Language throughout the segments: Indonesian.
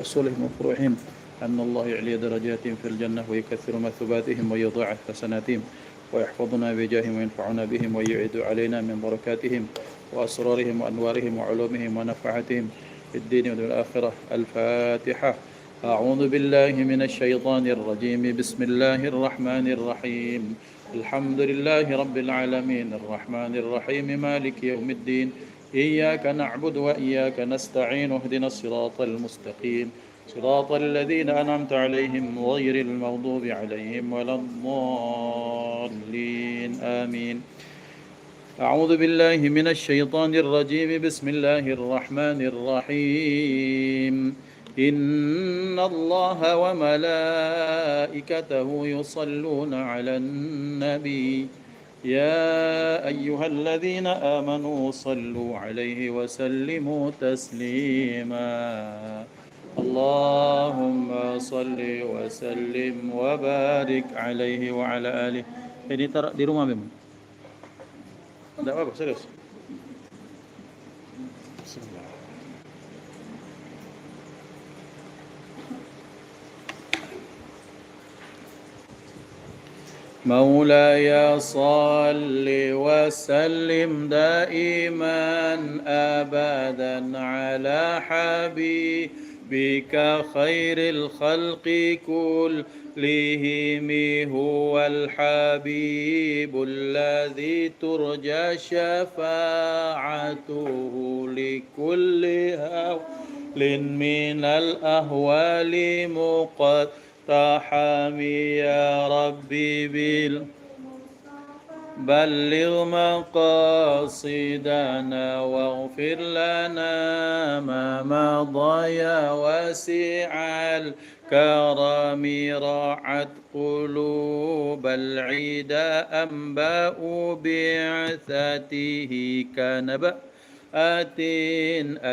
رسولهم وفروعهم أن الله يعلي درجاتهم في الجنة ويكثر مثوباتهم ويضاعف حسناتهم ويحفظنا بجاههم وينفعنا بهم ويعيد علينا من بركاتهم وأسرارهم وأنوارهم وعلومهم ونفعتهم في الدين والآخرة. الفاتحة. أعوذ بالله من الشيطان الرجيم. بسم الله الرحمن الرحيم. الحمد لله رب العالمين الرحمن الرحيم مالك يوم الدين إياك نعبد وإياك نستعين اهدنا الصراط المستقيم صراط الذين أنعمت عليهم غير المغضوب عليهم ولا الضالين آمين. أعوذ بالله من الشيطان الرجيم. بسم الله الرحمن الرحيم. إن الله وملائكته يصلون على النبي يا أيها الذين آمنوا صلوا عليه وسلموا تسليما. اللهم صل وسلم وبارك عليه وعلى آله. Ini taruh di rumah memang. Tidak apa-apa, serius. Bismillah. مولاي صل وسلم دائما أبدا على حبيبك خير الخلق كلهم هو الحبيب الذي ترجى شفاعته لكل هول من الأهوال مقتحم يا ربي بلغ مقاصدنا واغفر لنا ما مضى يا واسع الكرم رعت قلوب العدا أنباء بعثته كنبأ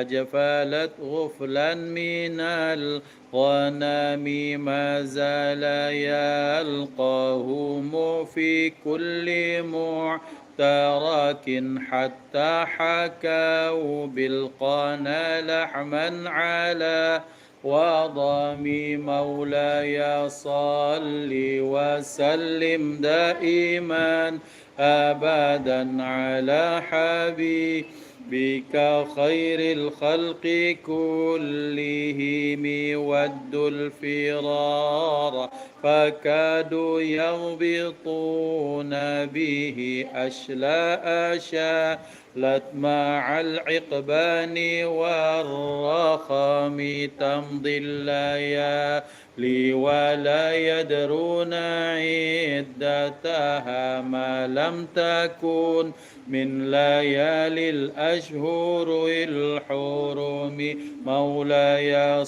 أجفلت غفلا من الغنم ما زال يلقاهم في كل معترك حتى حكوا بالقنا لحما على وضم مولاي صل وسلم دائما أبدا على حبيبك خير الخلق كلهم ودوا الفرار فكادوا يغبطون به أشلاء شالت مع العقبان والرخام تمضي الليالي ولا يدرون عدتها ما لم تكن من ليالي الأشهر الحرم مولاي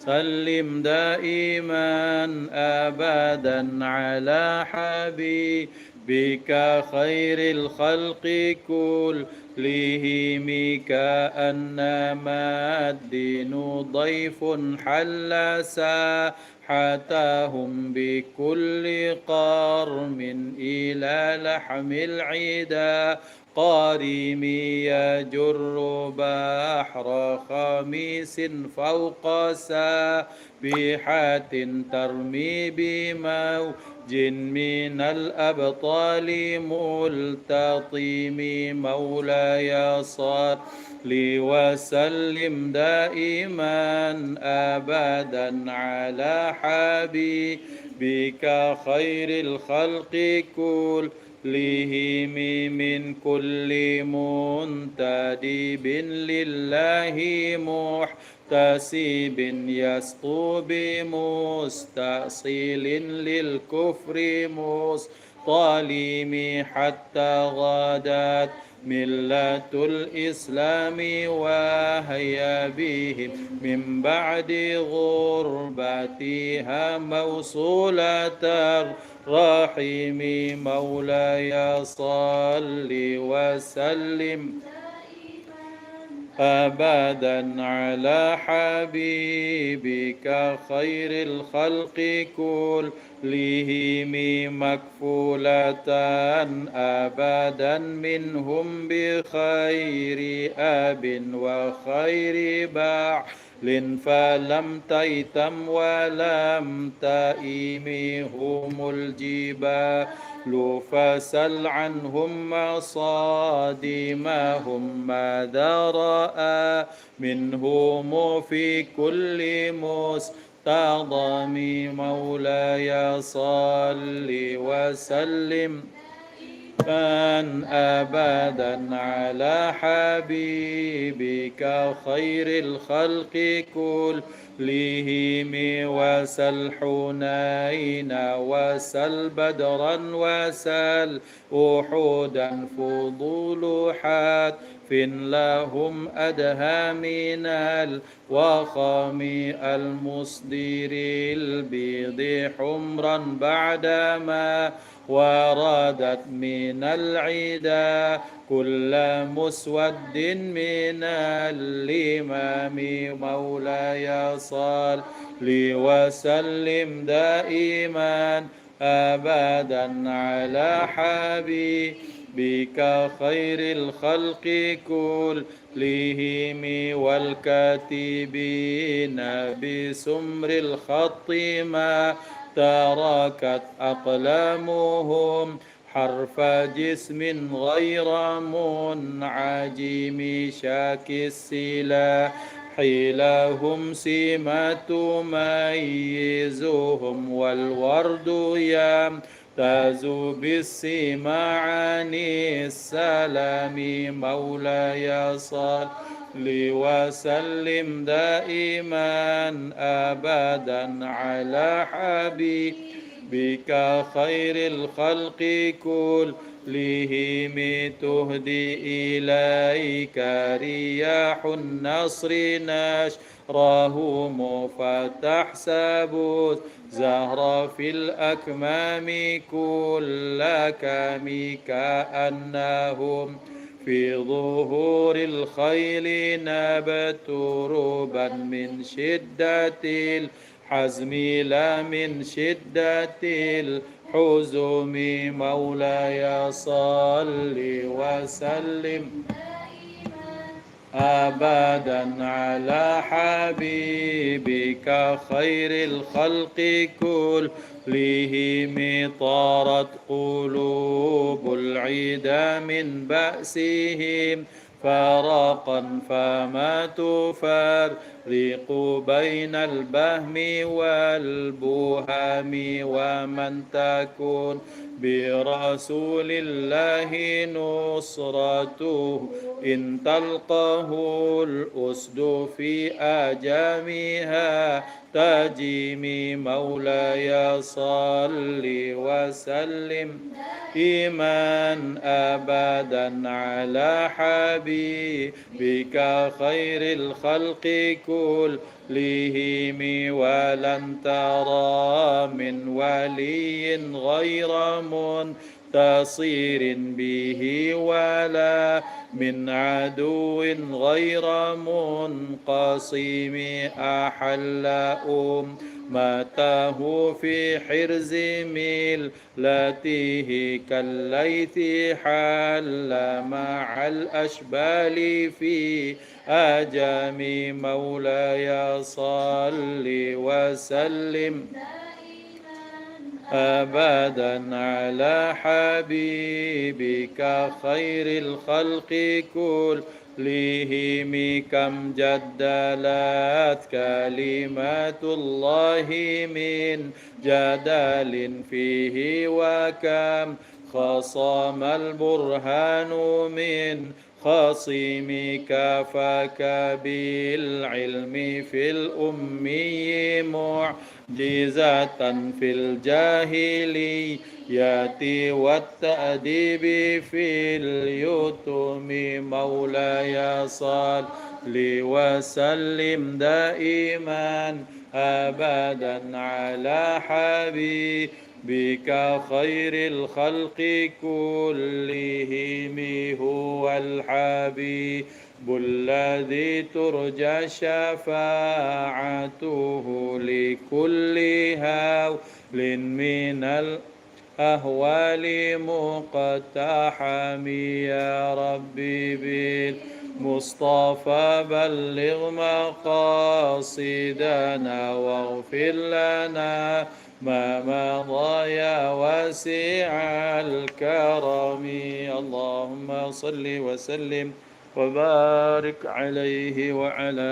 سلم دائما أبدا على حبيبك خير الخلق كلهم كأنما الدين ضيف حل ساحتهم بكل قرم إلى لحم العدا قارم يجر بحر خميس فوق سابحة ترمي بموج من الأبطال ملتطم مولاي صل وسلم دائما أبدا على حبيبك خير الخلق كلهم من كل منتدب لله محتسب يسطو بمستأصيل للكفر مصطلم حتى غدت ملة الإسلام وهي بهم من بعد غربتها موصولة الرحيم مولاي صل وسلم أبدا على حبيبك خير الخلق كلهم مكفولة أبدا منهم بخير أب وخير بعد فلم تيتم ولم تئمهم الجبال فسل عنهم مصادمهم ماذا رأى منهم في كل مستضم مولاي صل وسلم أبدا على حبيبك خير الخلق كلهم وسل حنين وسل بدرا وسل أحدا فضول حتف لهم أدهى من الوخم المصدر البيض حمرا بعدما وردت من العدا كل مسود من الإمام مولاي صل وسلم دائما أبدا على حبيبك خير الخلق كلهم والكاتبين بسمر الخط ما تركت أقلامهم حرف جسم غير منعجم شاك السلاح لهم سمة تميزهم والورد يمتاز بالسماع عن السلام مولاي صل وسلم دائما أبدا على حبيبك خير الخلق كلهم تهدي إليك رياح النصر نشرهم فتحسب زهر في الأكمام كل كم كأنهم في ظهور الخيل نبت ربا من شدة الحزم لا من شدة الحزم مولاي صل وسلم أبدا على حبيبك خير الخلق كلهم طارت قلوب العدا من بأسهم فرقا فما تفرق بين البهم والبهم ومن تكون برسول الله نصرته إن تلقه الأسد في أجامها تجيم مولاي صل وسلم إيمان أبدا على حبيبك خير الخلق كلهم ولن ترى من ولي غير منتصر به ولا من عدو غير منقسم أحل أمته في حرز ملته كالليث حل مع الأشبال في أجام مولاي صل وسلم أبدا على حبيبك خير الخلق كلهم كم جدلت كلمات الله من جدال فيه وكم خصم البرهان من خصيمك فك بالعلم في الأمي معجزة في الجاهلية والتأديب في اليتم مولاي صل وسلم دائما أبدا على حبيبك خير الخلق كلهم هو الحبيب الذي ترجى شفاعته لكل هول من الأهوال مقتحم يا ربي مصطفى بلغ مقاصدنا واغفر لنا ما مضى يا واسع الكرم اللهم صل وسلم وبارك عليه وعلى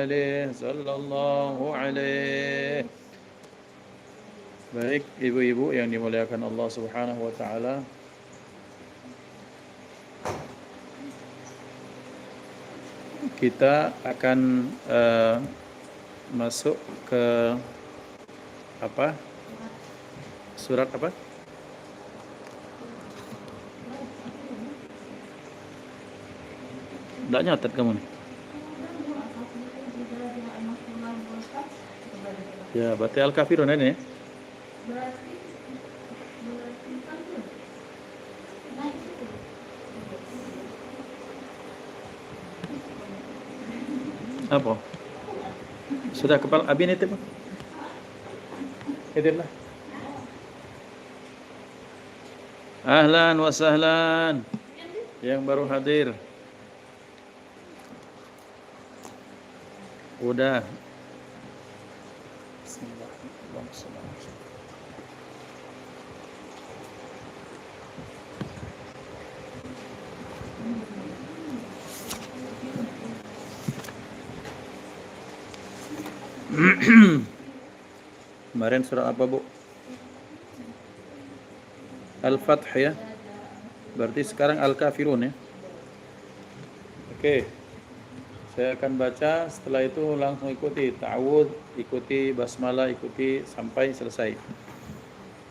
آله صلى الله عليه. Baik ibu-ibu yang dimuliakan Allah Subhanahu wa taala, kita akan masuk ke apa? Surat apa? Tidak nyatet kamu nih. Ya, berarti Al-Kafirun ini. Apa? Sudah kepala Abi nitip? Nitiplah. Ahlan wa sahlan. Yang baru hadir. Udah. Bismillahirrahmanirrahim. Kemarin surat apa, Bu? Al-Fath ya. Berarti sekarang Al-Kafirun ya. Oke. Saya akan baca, setelah itu langsung ikuti ta'awudz, ikuti basmalah, ikuti sampai selesai.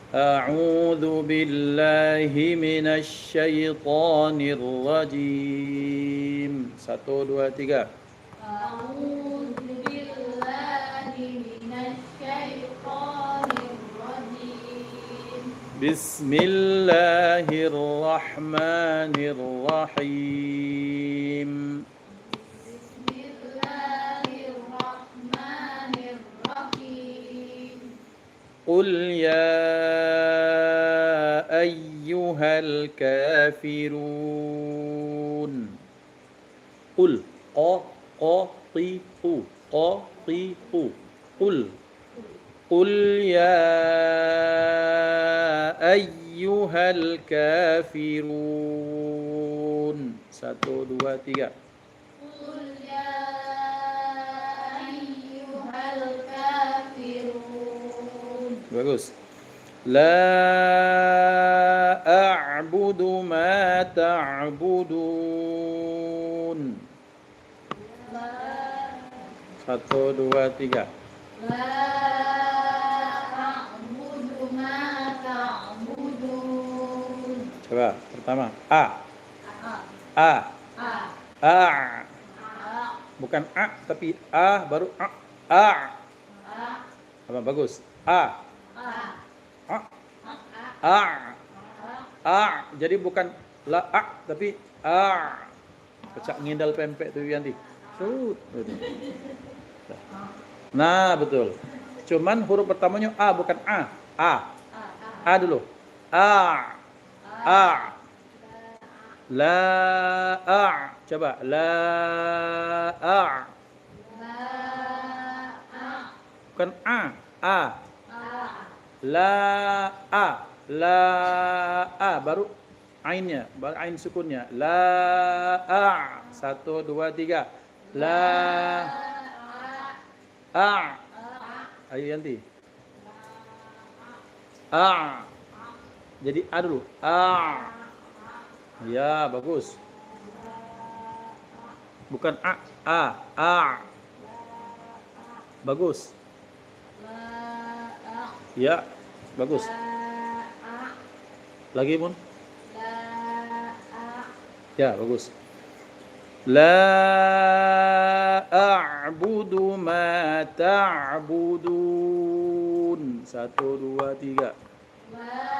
A'udzu billahi minasy syaithanir rajim. 1 2 3. A'udzu billahi minasy syaithanir rajim. Bismillahirrahmanirrahim. قل يا أيها الكافرون قل قل يا أيها الكافرون 1 2 3 Bagus. La a'budu ma ta'budun. 1 2 3. La a'budu ma ta'budun. Coba pertama a. Bukan a tapi a baru a. Apa bagus? A. Jadi bukan la a tapi a. Pecah ngindal pempek tuh Yanti. Nah, betul. Cuman huruf pertamanya a bukan a. A dulu. A. La a. Coba la a. Bukan a. La a baru ainnya, baru ain sukunnya. La a. 1 2 3. La a. Ayo Yanti. A. Jadi a dulu. A. Ya, bagus. Bukan a. Bagus. Ya, bagus. Lagi Mun. Ya, bagus. La a'budu ma ta'budun. 1 2 3. La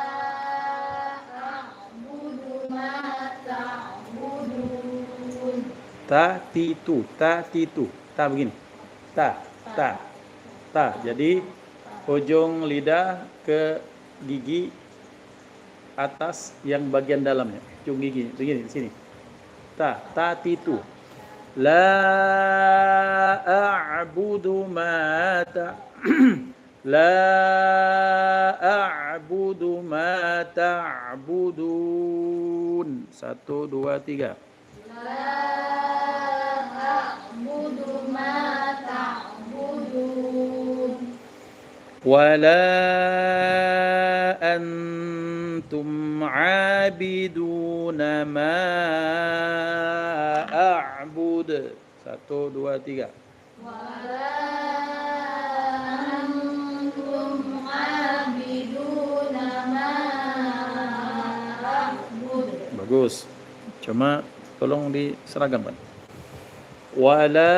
a'budu ma ta'budun. Ta titu. Ta begini. Ta. Jadi ujung lidah ke gigi atas yang bagian dalamnya, ujung gigi begini di sini. Ta titu. La a'budu ma La a'budu ma ta'budun. 1, 2, 3. أعبد ما تعبدون ولا أنتم عابدون ما أعبد. 1, 2, 3. ولا أنتم عابدون ما أعبد. Bagus. Cuma tolong diseragamkan. Wala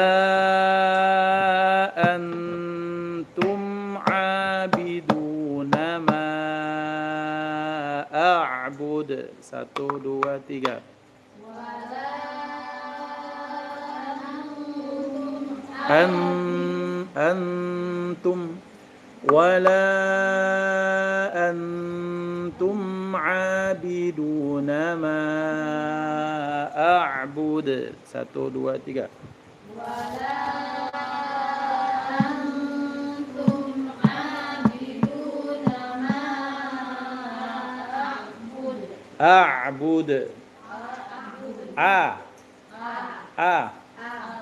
antum abiduna ma a'bud. 1, 2, 3. ولا Antum wala antum abiduna ma a'bud. 1, 2, 3. ولا أنتم عابدون ما أعبد. A'bud.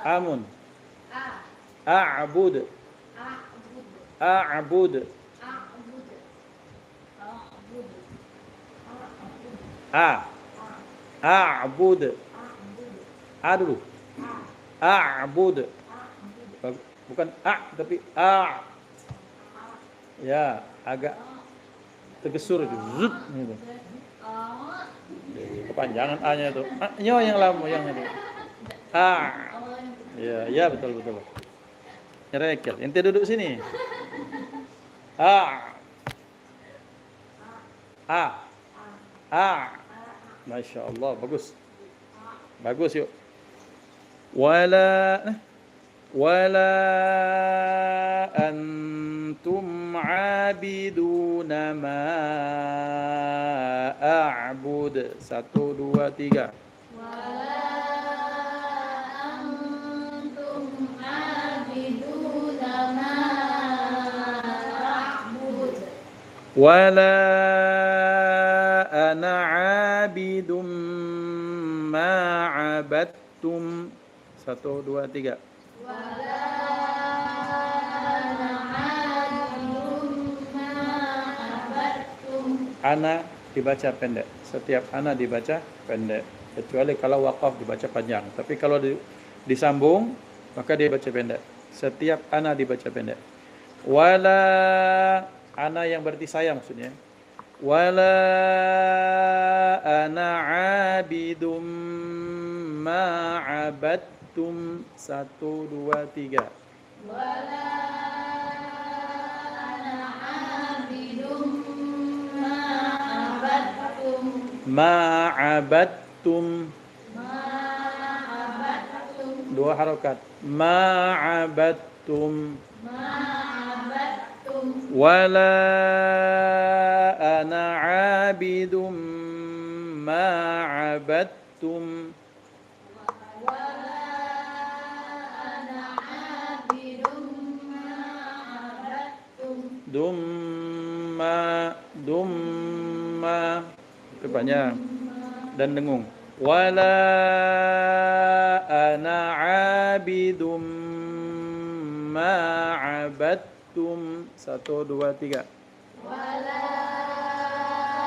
Amun. A'bud. A'bud. A'bud. Dulu. A'bud. Bukan tapi ya, agak tergesur itu. Zut gitu. Kepanjangan A-nya itu. A-nya yang lama yang itu. Ya, ya betul. Nyerekel. Ente duduk sini. Masya Allah, bagus. Bagus yuk. Wala antum abiduna ma a'bud. 1, 2, 3. ولا أنتم عابدون ما أعبد. Wala ana abidum ma abadtum. 1, 2, 3. ولا أنا عابد ما عبدتم. Ana dibaca pendek. Setiap ana dibaca pendek. Kecuali kalau waqaf dibaca panjang. Tapi kalau disambung maka dia baca pendek. Setiap ana dibaca pendek. Wala ana yang berarti saya maksudnya. Wala ana abidum ma abadtum. 1, 2, 3. ولا أنا عابد ما عبدتم. Ma abadtum. ما عبدتم. 2 harokat. Ma abadtum. ما عبدتم. Wala ana abidum ma abadtum. ولا أنا عابد ما عبدتم. Dumma itu banyak dan dengung. Wala ana abidum ma abadtum. 1, 2, 3. ولا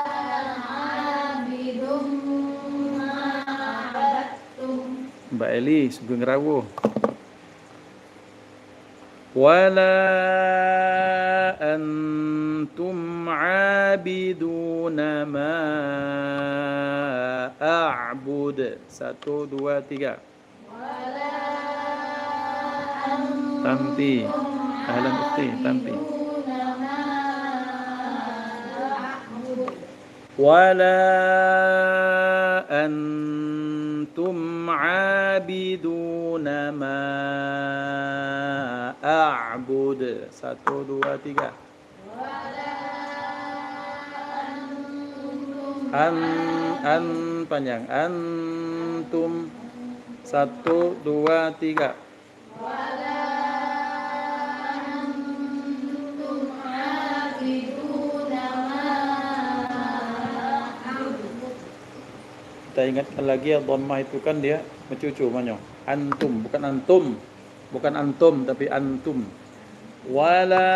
أنا عابد ما عبدتم. Mbak Eli Sugeng Rawuh. Wala antum abiduna ma a'bud. 1, 2, 3. ولا Tanti. Ahlan ukhti, tanti. أنتم ما أعبد. Wala antum abiduna ma a'bud. 1, 2, 3. ولا An panjang. Antum. 1, 2, 3. ولا أنتم عابدون ما أعبد. Kita ingatkan lagi ya, dhammah itu kan dia mencucu manyong. Antum, bukan antum. Bukan antum tapi antum. Wala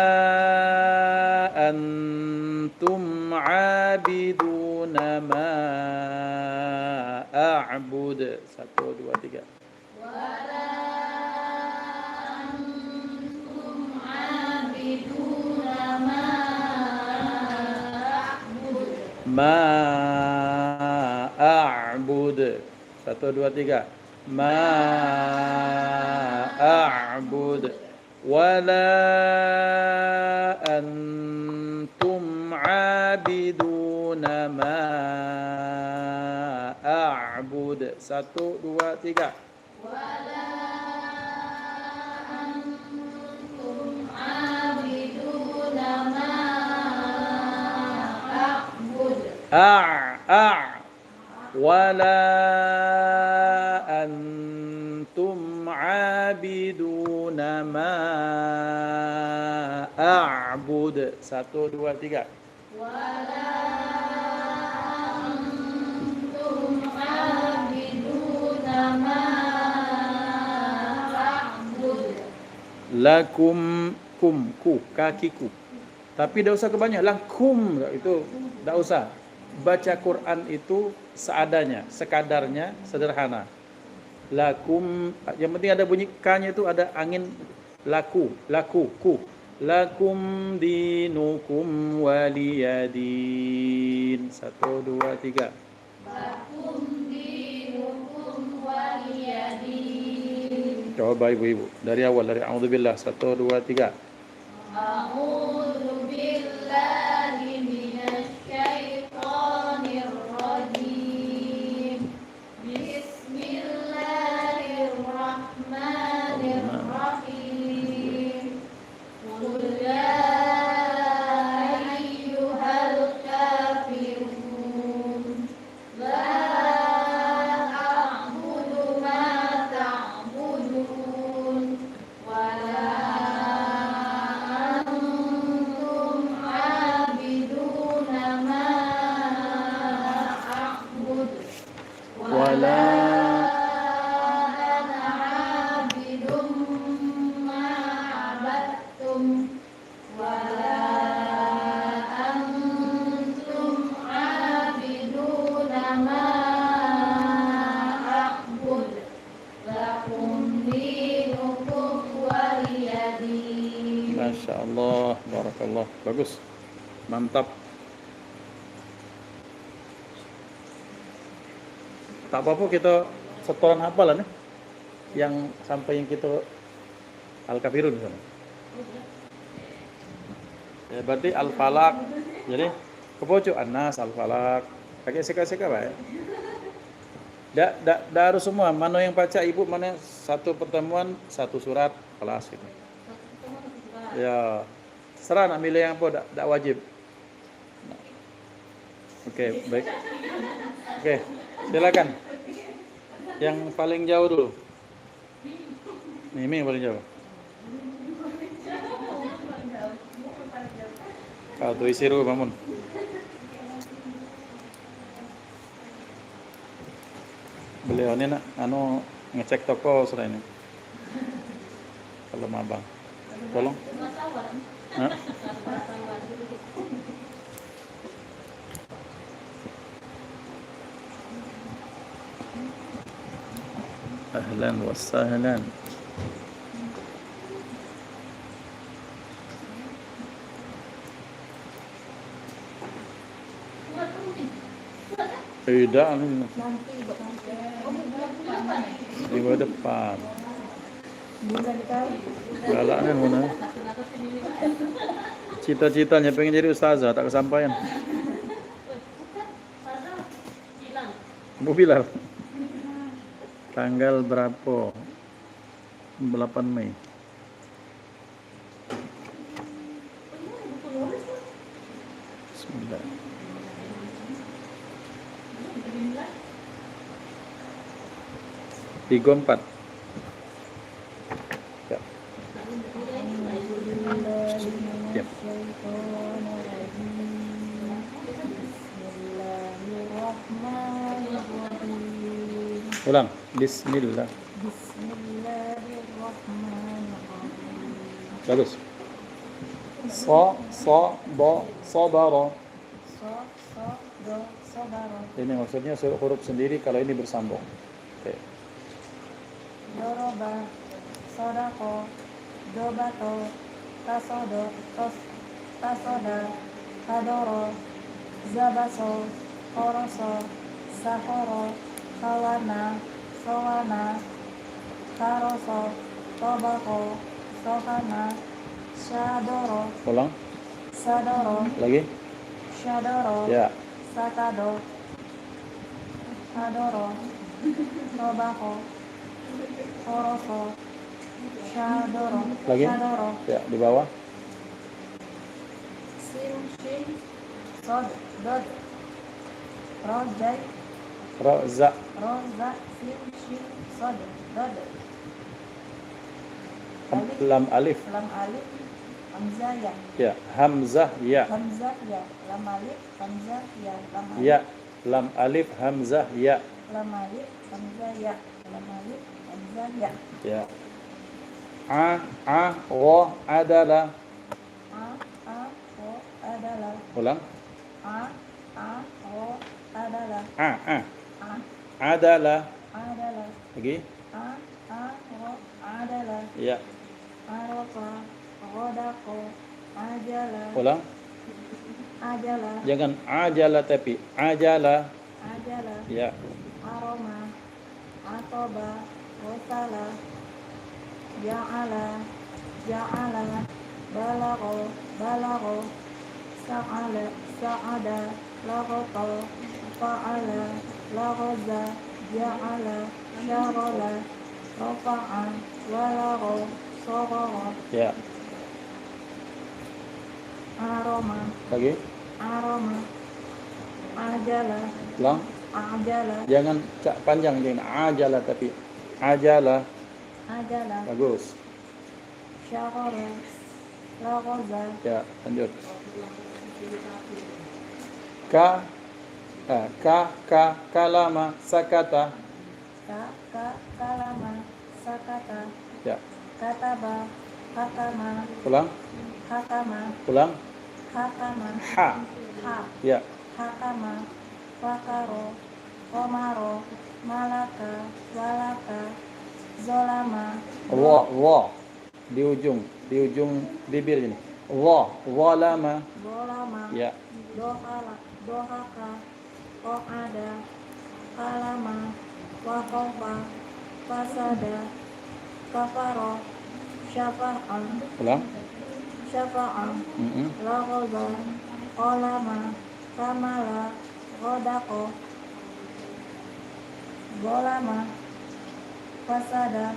antum abiduna ma a'bud. 1, 2, 3. ولا أنتم عابدون ما أعبد. Ma a'bud. 1, 2, 3. Ma a'bud. Wala antum abiduna ma a'bud. 1, 2, 3. ولا أنتم عابدون ما أعبد. Wala antum abiduna ma a'bud. 1, 2, 3. ولا أنتم عابدون ما أعبد. Lakum ku kakiku. Tapi tidak usah kebanyakan. Lakum itu tidak usah. Baca Quran itu seadanya, sekadarnya, sederhana. Lakum, yang penting ada bunyi k-nya itu ada angin ku. Lakum dinukum waliyadin. 1, 2, 3. Lakum dinukum waliyadin. Coba ibu-ibu dari awal, dari a'udzubillah. 1, 2, 3. A'udzu billahi minasy syaithanir rajim. Bismillahirrahmanirrahim. Qul ya ayyuhal kafirun la a'budu ma ta'budun wa la antum 'abiduna ma a'bud wa la ana 'abidun ma 'abadtum wa la antum 'abiduna ma a'bud lakum dinukum waliyadin. Masya Allah, barakallah, bagus, mantap. Tak apa-apa kita setoran hafalan ya, yang sampai yang kita Al-Kafirun misalnya. Ya, berarti Al-Falaq. Jadi kepoco An-Nas, Al-Falaq. Pakai seka-seka baik. Dak harus semua. Mana yang baca ibu, mana satu pertemuan satu surat kelas gitu. Ya, serah nak milih yang apa, dak wajib. Oke, baik. Oke, silakan. Yang paling jauh dulu. Mimi yang paling jauh. Tuh isiru bangun. Beliau ini nak ngecek toko sudah ini. Kalau mabang. Tolong. Hah? Ahlan wa sahlan. Tidak nih. Minggu depan. Galaknya mana? Cita-citanya pengen jadi ustazah, tak kesampaian. Bu Bilal. Tanggal berapa? 8 Mei. Bismillah. 4. Ya. Ya. Bismillahirrahmanirrahim. Ulang. Bismillah. Bismillahirrahmanirrahim. Bagus. Sabara. Do, sabara. Ini maksudnya huruf sendiri kalau ini bersambung. Oke. Doroba, sodako, dobato, tasoda, kadoro, zabaso, koroso, sahoro, kawana, sowana, karoso, tobako, sohana, syadoro, Ulang. sadoro, Lagi. syadoro, Ya. sakado, kadoro, tobako, koroso, syadoro, Lagi. syadoro, Ya, di bawah. sin, shin, sod, dod, rojai, Roza. roza, sin, shin, sod, dod, Lam alif. lam alif, hamzah ya, Ya. Hamzah ya. hamzah ya, lam alif, hamzah ya, lam alif, Ya. Lam alif hamzah ya. lam alif, hamzah ya, lam alif, hamzah ya, Ya. Ro adalah. o adalah, Ulang. o adalah, A a adalah. adalah, Lagi. o adalah, Ya. arofa, rodako, ajalah, Ulang. ajalah, Jangan ajala tapi ajala. ajalah, Ya. aroma, atoba, wasala, ja'ala, ja'ala, balago, sa'ala, sa'ada, lagota, fa'ala, lagoza, ja'ala, syarala, rafa'a, walago, sororo, Ya. aroma, Lagi. aroma, ajala, Ulang. ajala, Jangan cak panjang, jangan ajala tapi ajala. ajala, Bagus. syarala, lagoza, Ya, lanjut. Kalama sakata. kalama, sakata, Ya. kataba, hakama, Ulang. hakama, Ulang. hakama, Ha. ha, Ya. hakama, fakaro, komaro, malaka, walaka, zolama, Wa. Di ujung bibir ini. Walama. zolama, Ya. dohaka, koada, kalama, wakofa, fasada, kafaro, syafa'an, Ulang. syafa'an, lagoza, kolama, kamala, godako, golama, fasada,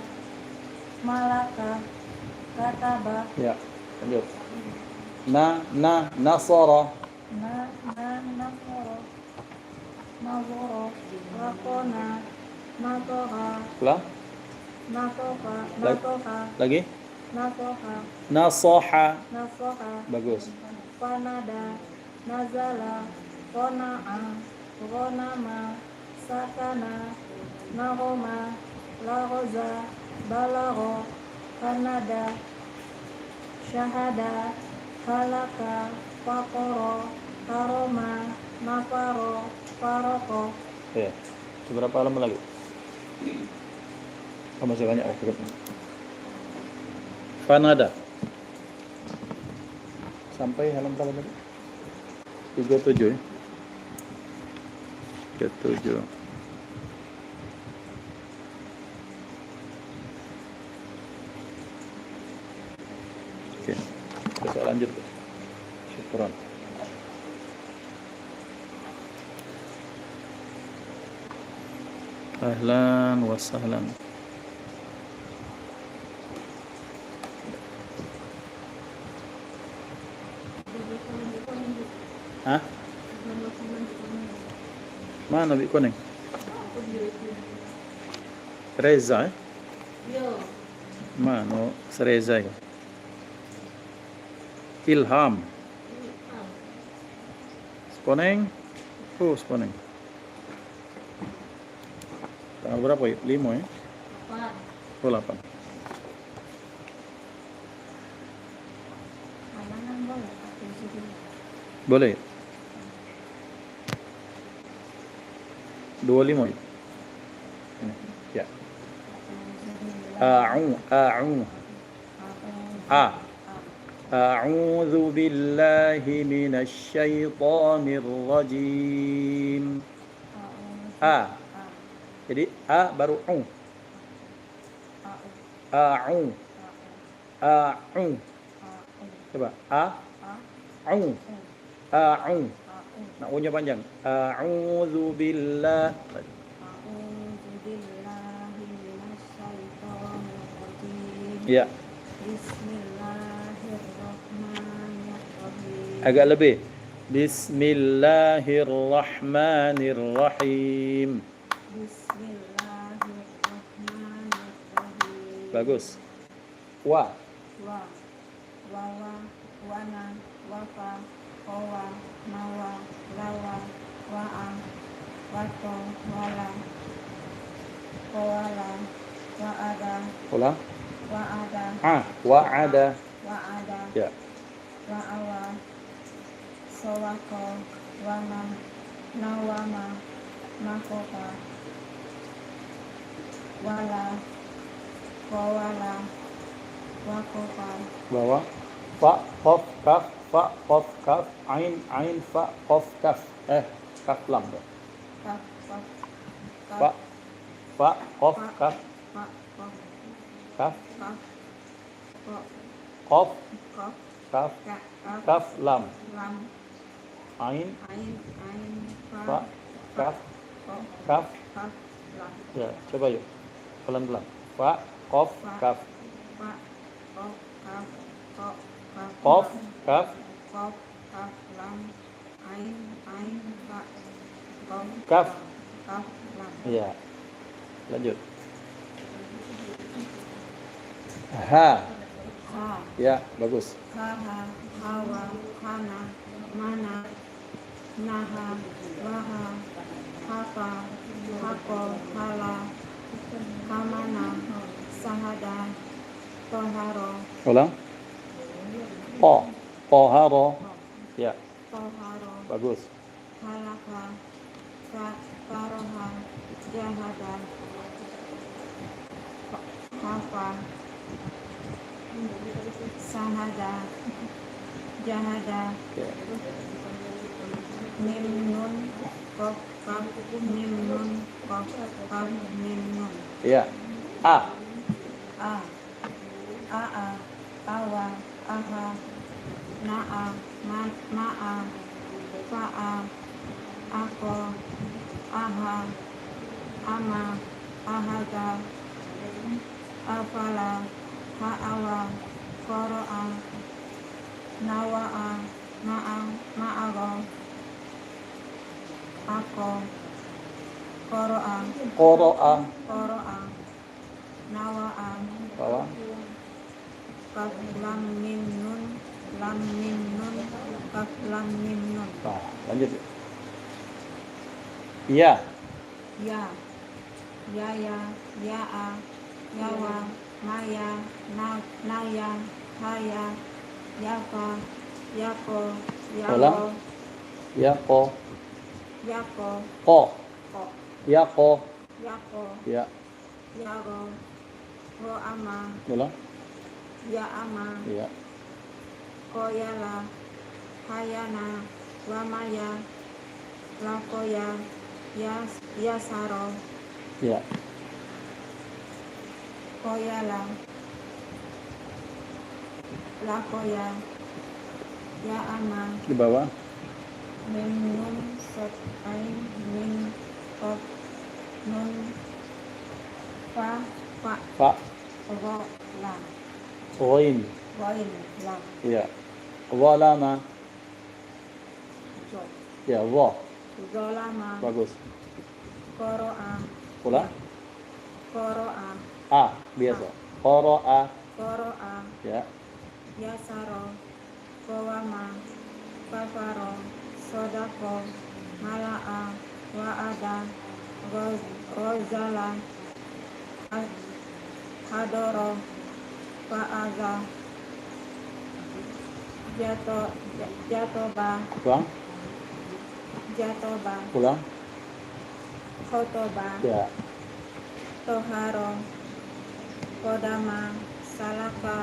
malaka, kataba, Ya. Lanjut. Nasara. nasoro, nazoro, lakona, natoha, Ulang. natoha, Lagi. natoha, Nasoha. nasoha, Bagus. panada, nazala, kona'a, gonama, sakana, nahoma, lagoza, balago, kanada, syahada, halaka, fakoro, karoma, nafaro, faroko, Ya. Seberapa halaman lagi? Oh, masih banyak ya. Fanada. Sampai halaman berapa tadi? 37 ya. 37. Oke. Kita lanjut. Syukran. Ahlan wa sahlan. Hah? Mana Nabi kuning? Reza, Yo. Mano, Reza. Ilham. Sponeng. Sponeng. Tanggal berapa ya? 5 ya? 4. 8. Halaman boleh aku isi dulu. Boleh. 25 ya? Ini. Ya. A'u. A'udzu billahi minasy syaithanir rajim. Jadi A baru U. A'u. Coba U. A'u. Nah, U-nya panjang. A'udzu billah. Ya, Bismillahirrahmanirrahim. agak lebih. Bismillahirrahmanirrahim. Bismillahirrahmanirrahim. Bagus. Wa. Wawa, wana, wafa, kowa, mawa, lawa, wa'a, wato, wala, kowala, wa'ada, Ulang. wa'ada, Wa'ada. wa'ada, Ya. wa'awa, sowako, wama, nawama, makoka, wala, kowala, wakoka, Bawah. Fa, qaf, kaf, fa, qaf, kaf, ain, fa, qaf, kaf. Kaf lam. kaf, Fa, fa, qaf, kaf, kaf, qaf, kaf, kaf, lam. Ain, fa, kaf, kaf. Ya, coba yuk. Pelan-pelan. Fa, qaf, kaf. Qaf, kaf, kaf. Ya. Lanjut. Ha. Ya, bagus. Haha, hawa, hana, mana, naha, waha, hapa, hako, hala, hamana, sahada, toharo, Ulang. Toharo. Ya, toharo, bagus. halaka, karoha, jahada, hafa, sahada, jahada, Ya. mim nun, kof, kaf, mim nun, kof, kaf, mim nun. Ya. A. Aa, awa, aha, naa, maa, fa'a, ako, aha, ama, ahaga, afala, ha'awa, qara'a, nawa'a, ma'ara, ako, qara'a, nawa'a, Bawah. kaf lam mim nun, kaf lam mim nun. Nah, lanjut. Ya. Ya, yaya, ya'a, yawa, maya, naya, haya, yafa, yako, Ulang. yako, Yaqo. yako, Ko. ko, Yaqo. yako, Ya. yaro, ho ama, Ulang. ya ama, Ya. koyala, hayana, wamaya, lakoya, yasaro, Ya. koyala, lakoya, ya ama, Di bawah. mim nun, sot, ain, mim, kop, nun, fa, Fa. ro, lam, Ghain. wain, lam, Ya. Zalama. jo, Ya, za. zolama, Bagus. koro'a, Ulang. Qoro'a. A biasa. Qoro'a. Qoro'a. Ya. Yasaro. Qawama. Kafaro. Sodako. Mala'a. Wa'ada. Rozala. Hadoro. Fa'aza. Jatoba. Ulang. Jatoba. Ulang. Khotoba. Ya. Toharo. Kodama. Salaka.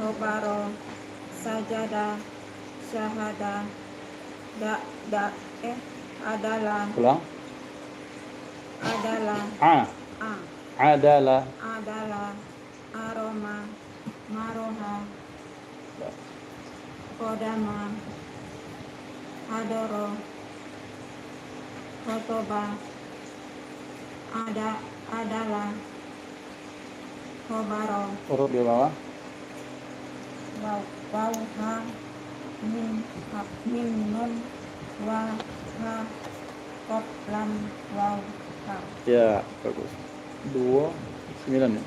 Hobaro. Sajada. Syahada. Adalah. Ulang. Adalah. A. Adalah. Adalah. Aroma. Maroha. Kodama. Hadoro. Khotoba. Adalah. Hobaro. Urut di bawah. Waw ha mim nun wa ha qaf lam waw ha. Ya, bagus. 29 ya.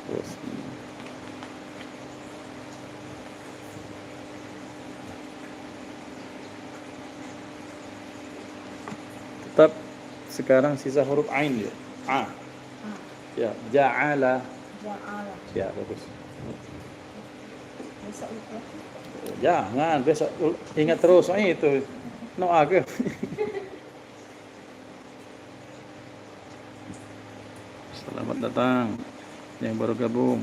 Terus. Tetap sekarang sisa huruf ain ya. A. Ya, ja'ala. Ja'ala. Ya, bagus. Bisa itu. Jangan, besok ingat terus itu. No aku. Selamat datang yang baru gabung.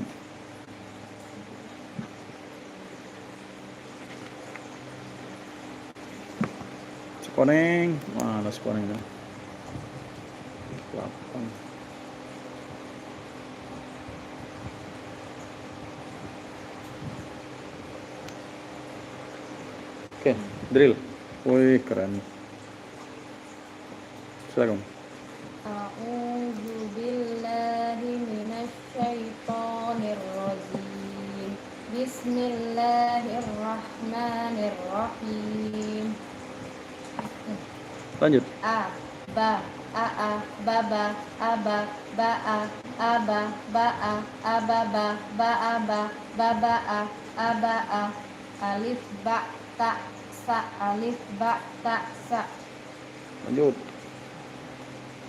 Sekoneng, mana sekoneng dah? Lapang. Oke, drill. Wih, keren. Silakan. A'udzu billahi minasy syaithanir rajim. Bismillahirrahmanirrahim. Lanjut. A ba baba aba ba'a aba ba'a ababa ba'aba baba'a aba'a alif ba ta sa alif ba ta sa Lanjut.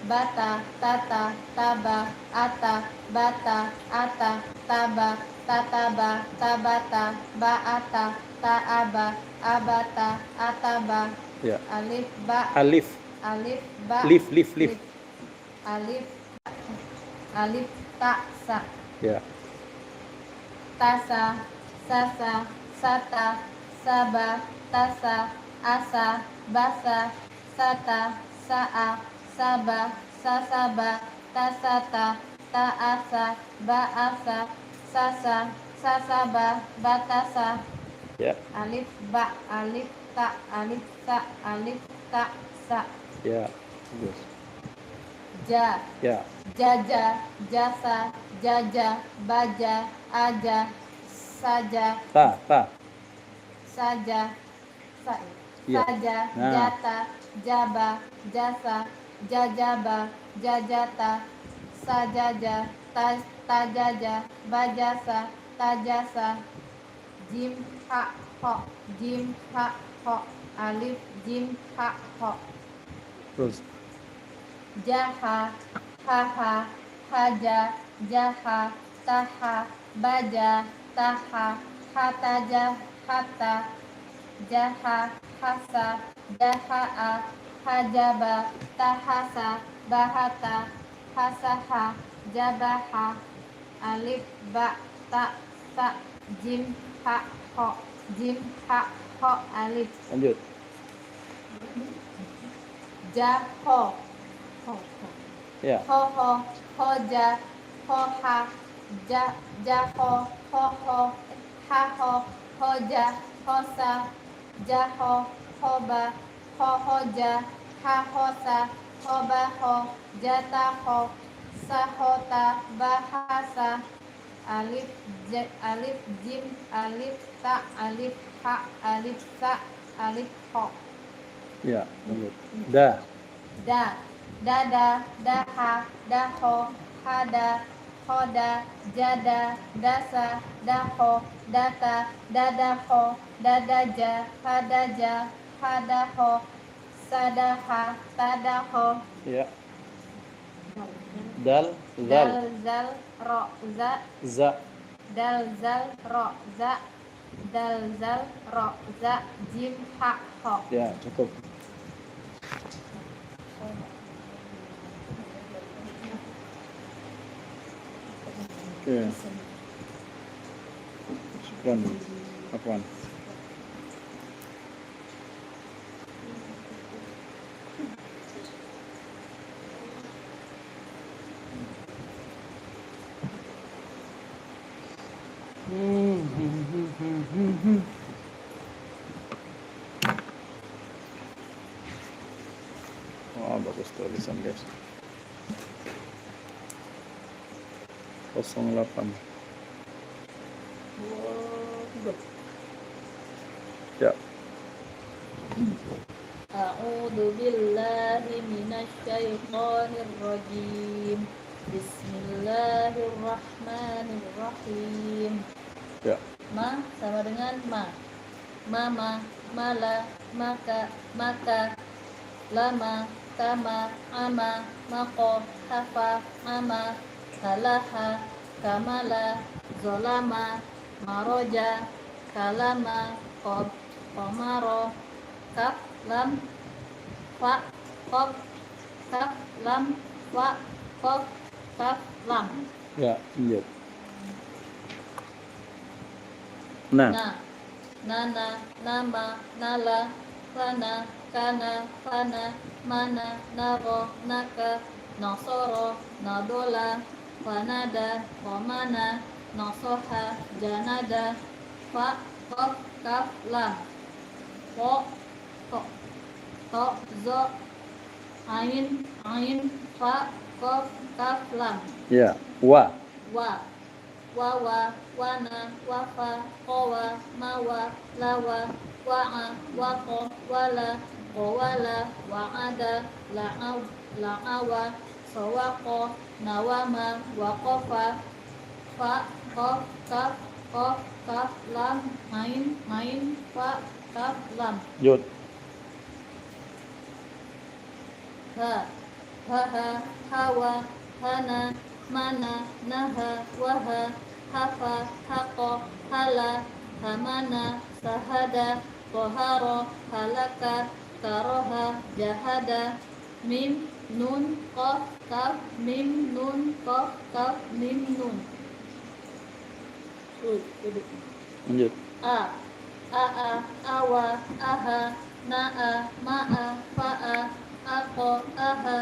bata tata taba ata bata ata taba tataba tabata ba'ata ta'aba abata ataba Ya. alif ba Alif. Lif. alif ta sa Ya. tasa sasa sata saba tasa asa basa sata saa saba sasaba tasata taasa baasa sasa sasaba batasa Ya. alif ba alif ta alif sa alif ta sa Ya. Bagus. ja Ya. jaja jasa jaja baja aja saja Ta. saja Iya. saja Nah. jata jaba jasa jajaba jajata sajaja tajaja bajasa tajasa jim ha ho alif jim ha ho Terus. jaha haha haja jaha taha baja taha hataja hata jaha hasa jahaa hajaba tahasa bahata hasaha jabaha alif ba ta sa jim ha ho alif Lanjut. jaho Ya. hoja hoha jaho haho hoja hosa jaho hoba hohoja hahosa hobaho jataho sahota bahasa alif jim alif ta alif ha alif sa alif ho Ya. Lanjut. Da. dada, daha, daho, hada, hoda, jada, dasa, daho, data, dadaho, dadaja, hadaja, hadaho, sadaha, tadaho, Ya. Dal, zal, dal, zal, ro, za, za. dal, zal, ro, za, dal, zal, ro, za, jim, ha, ho. Ya, cukup. Oke. Syukran. Afwan. Oh, bagus tulisan guys. 08. Ya. A'udzu billahi minasy syaithanir rajim. Bismillahirrahmanirrahim. Ya. Ma sama dengan ma. Mama, mala, maka, maka, lama, kama, ama, mako, hafa, ama, halaha, kamala, zolama, maroja, kalama, kob, komaro, kaf, lam, fa, kob, kaf, lam, fa, kob, kaf, lam. Ya, lanjut. Nah. Nana, nama, nala, fana, kana, fana, mana, naro, naka, nasoro, nadola, fanada, komana, nasoha, janada, fa, kof, kaf, lam, po, to, zo, ain, fa, kof, kaf, lam. Ya, wa. Wawa, wana, wafa, kowa, mawa, lawa, wa'a, wako, wala, kowala, wa'ada, la'awa, sawako, nawama, wakofa, fa, kof, kaf, lam, main, fa, kaf, lam. Yud. Ha, hawa, hana, mana, naha, waha, hafa, hako, hala, hamana, sahada, koharo, halaka, karoha, jahada, mim, nun, kof, kaf, mim, nun, kof, kaf, mim, nun. Lanjut. A, awa, aha, na'a, ma'a, fa'a, ako, aha,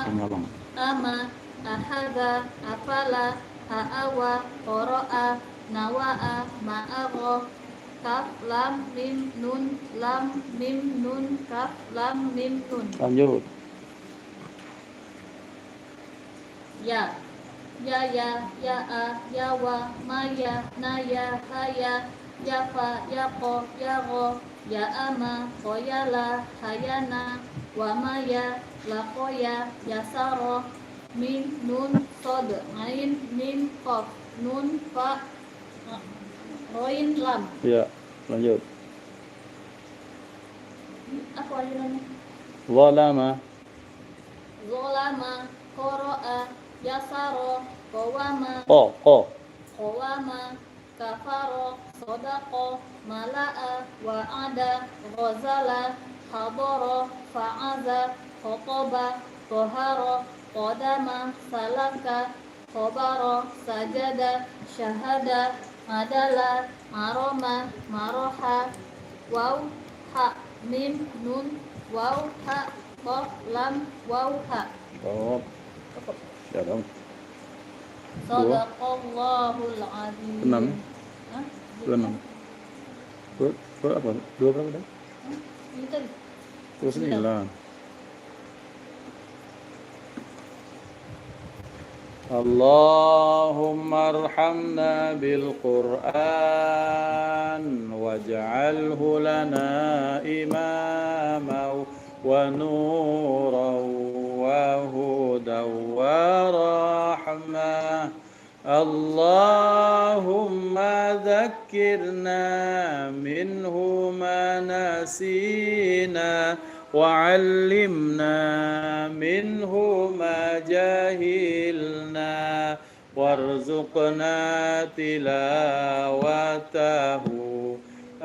Sanggalang. ama, ahada, afala, ha'awa, qoro'a, nawa'a, ma'aro, kaf, lam, mim, nun, lam, mim, nun, kaf, lam, mim, nun. Lanjut. Ya, ya'a, yawa, maya, naya, haya, yafa, yako, yago, ya'ama, koyala, hayana, wamaya, lakoya, yasaro, min, nun, sod, ain, mim, kof, nun, fa, roin, lam. Ya, lanjut. Apa ajarannya? Zalama. Zolama, koro'a, yasaro, kowama, kowama, kafaro, sodako, mala'a, wa'ada, ghazala, hadoro, fa'aza, khotoba, toharo, kodama, salaka, khobaro, sajada, syahada, madala, maroma, maroha, waw, ha, mim, nun, waw, ha, kof, lam, waw, ha. Oh. Ya dong. Sadaqallahul azim. 6. Hah? 26. Dua apa? Dua berapa dah? Ini tadi. 29. Allahumma arhamna bil Qur'an waj'alhu lana imama wa nuran wa هدى ورحمة اللهم ذكرنا منه ما نسينا وعلمنا منه ما جهلنا وارزقنا تلاوته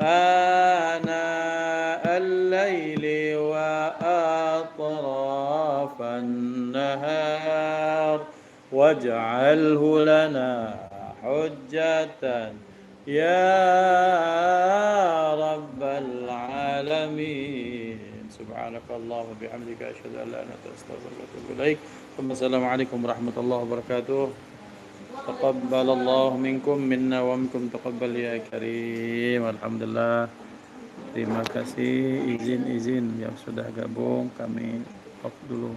آناء الليل وأطراف النهار واجعله لنا حجة يا رب العالمين سبحانك اللهم وبحمدك أشهد أن لا إله إلا أنت أستغفرك وأتوب إليك ثم السلام عليكم ورحمة الله وبركاته تقبل الله منكم منا ومنكم تقبل ya karim. Alhamdulillah. Terima kasih izin yang sudah gabung, kami off dulu.